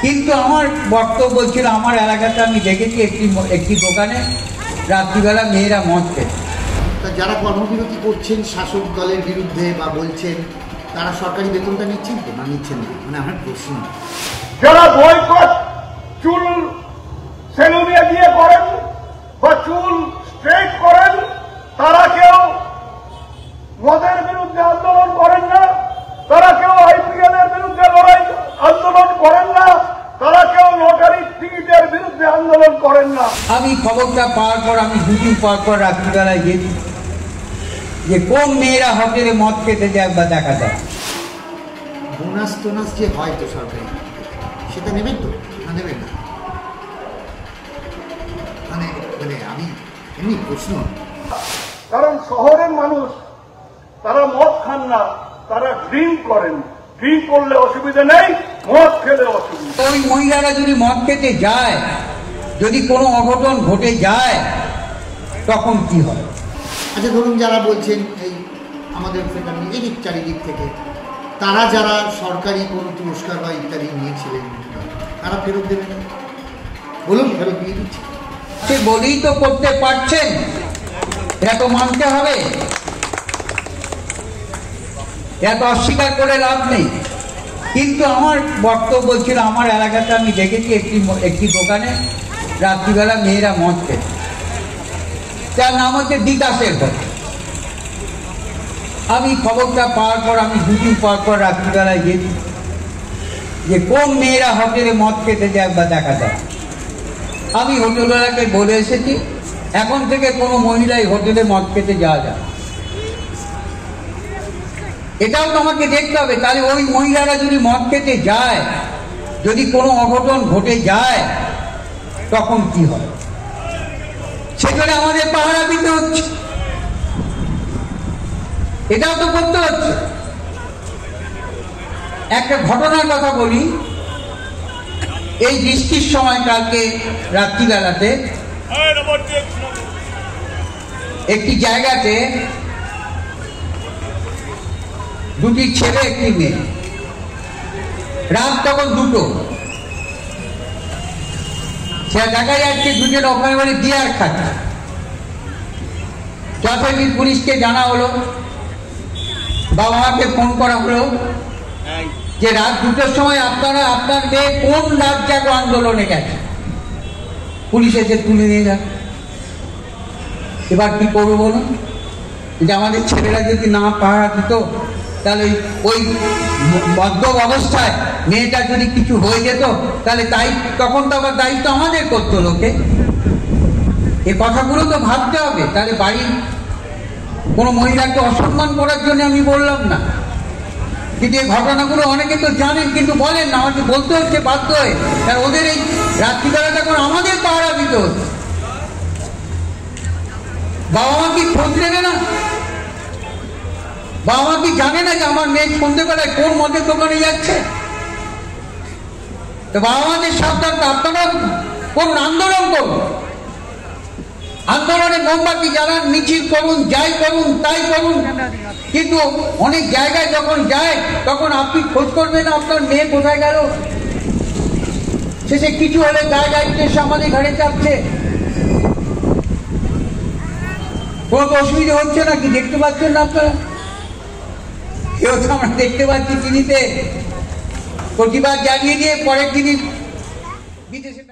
কিন্তু আমার বক্তব্য ছিল, আমার এলাকাতে আমি দেখেছি একটি দোকানে রাত্রিবেলা মেয়েরা মদ খেত। যারা কর্মবিরতি করছেন শাসক দলের বিরুদ্ধে বা বলছেন, তারা সরকারি বেতনটা নিচ্ছেন তো না নিচ্ছেন না? মানে আমার প্রশ্ন, যারা বয়কট চুল সেলুনে দিয়ে করেন বা চুল স্ট্রেট করেন, তারা কেউ মদের বিরুদ্ধে আন্দোলন করেন না, তারা কেউ আইপিএল এর বিরুদ্ধে আন্দোলন করেন না, তারা কেউ লটারির টিকিটের বিরুদ্ধে আন্দোলন করেন না। আমি খবরটা পাওয়ার পর আমি দুদিন পর রাত্রিবেলায় গেছি যে কোন মেয়েরা হোটেলে মদ খেতে যায় বা দেখা যায়। বোনাস টোনাস যে হয় তো সরকারি, সেটা নেবেন তো না নেবেন না? মানে মানে আমি এমনি প্রশ্ন, কারণ শহরের মানুষ তারা মদ খান না, তারা ড্রিঙ্ক করেন। ড্রিঙ্ক করলে অসুবিধা নেই, মদ খেলে অসুবিধা। ওই মহিলারা যদি মদ খেতে যায়, যদি কোনো অঘটন ঘটে যায়, তখন কি হয়? আচ্ছা ধরুন যারা বলছেন এই আমাদের এদিক চারিদিক থেকে, তারা যারা সরকারি কোনো পুরস্কার বা ইত্যাদি নিয়েছিলেন, তারা ফেরত দেবেন? বলুন, ফেরত দিয়ে দিচ্ছি। সে বলেই তো করতে পারছেন, এটা তো মানতে হবে, এটা তো অস্বীকার করে লাভ নেই। কিন্তু আমার বক্তব্য ছিল, আমার এলাকাতে আমি দেখেছি একটি দোকানে রাত্রিবেলা মেয়েরা মদ খেত। তার নাম হচ্ছে বিকাশের ঘর। আমি খবরটা পাওয়ার পর আমি দুদিন পর রাত্রিবেলায় গেছি যে কোন মেয়েরা হোটেলে মদ খেতে যায় বা দেখা যায়। আমি হোটেলওয়ালাকে বলে এসেছি, এখন থেকে কোনো মহিলাই হোটেলে মদ খেতে যাওয়া যায়। এটাও তো আমাকে দেখতে হবে। তাহলে ওই মহিলারা যদি মদ খেতে যায়, যদি কোনো অঘটন ঘটে যায়, তখন কি হয়? সেখানে আমাদের পাহারা দিতে হচ্ছে, এটাও তো করতে হচ্ছে। একটা ঘটনার কথা বলি, এই বৃষ্টির সময় কালকে রাত্রিবেলাতে একটি জায়গাতে দুটি ছেলে একটি মেয়ে, রাত তখন 2টো, সে দেখা যাচ্ছে দুজন ওখানে বলে বিয়ার খাচ্ছে। যথারীতি পুলিশকে জানা হলো, বাবা মাকে ফোন করা হলো যে রাত 2টোর সময় আপনারা আপনার মেয়ে কোন রাত জাগো আন্দোলনে গেছে। পুলিশ এসে তুলে নিয়ে যান। এবার কি করবো বলুন? যে আমাদের ছেলেরা যদি না পাহারা দিত, তাহলে ওই মদ্যপ অবস্থায় মেয়েটা যদি কিছু হয়ে যেত, তাহলে তখন তো আবার দায়িত্ব আমাদের করতো লোকে। এ কথাগুলো তো ভাবতে হবে। তাহলে বাড়ির কোনো মহিলাকে অসম্মান করার জন্য আমি বললাম না, কিন্তু এই ঘটনাগুলো অনেকে তো জানেন কিন্তু বলেন না। আমাকে বলতে হচ্ছে বাধ্য হয়ে, কারণ ওদের এই রাত্রিবেলা তখন আমাদের পাহারা দিতে হচ্ছে। বাবা মা কি খোঁজ নেবে না? বাবা মা কি জানে না যে আমার মেয়ে সন্ধ্যেবেলায় কোন মদের দোকানে যাচ্ছে? তো বাবা মাদের সাবধান, আপনারা কোন আন্দোলন করুন, আন্দোলনে মোমবাতি জ্বালান, মিছিল করুন, যাই করুন তাই করুন, কিন্তু অনেক জায়গায় যখন যায় তখন আপনি খোঁজ করবেন না আপনার মেয়ে কোথায় গেল। শেষে কিছু হলে দায়িত্ব এসে আমাদের ঘাড়ে চাপছে। কোনো অসুবিধা হচ্ছে না কি? দেখতে পাচ্ছেন না আপনারা? কেউ তো আমরা দেখতে পাচ্ছি টিভিতে, প্রতিবাদ জানিয়ে দিয়ে পরের দিনই বিদেশে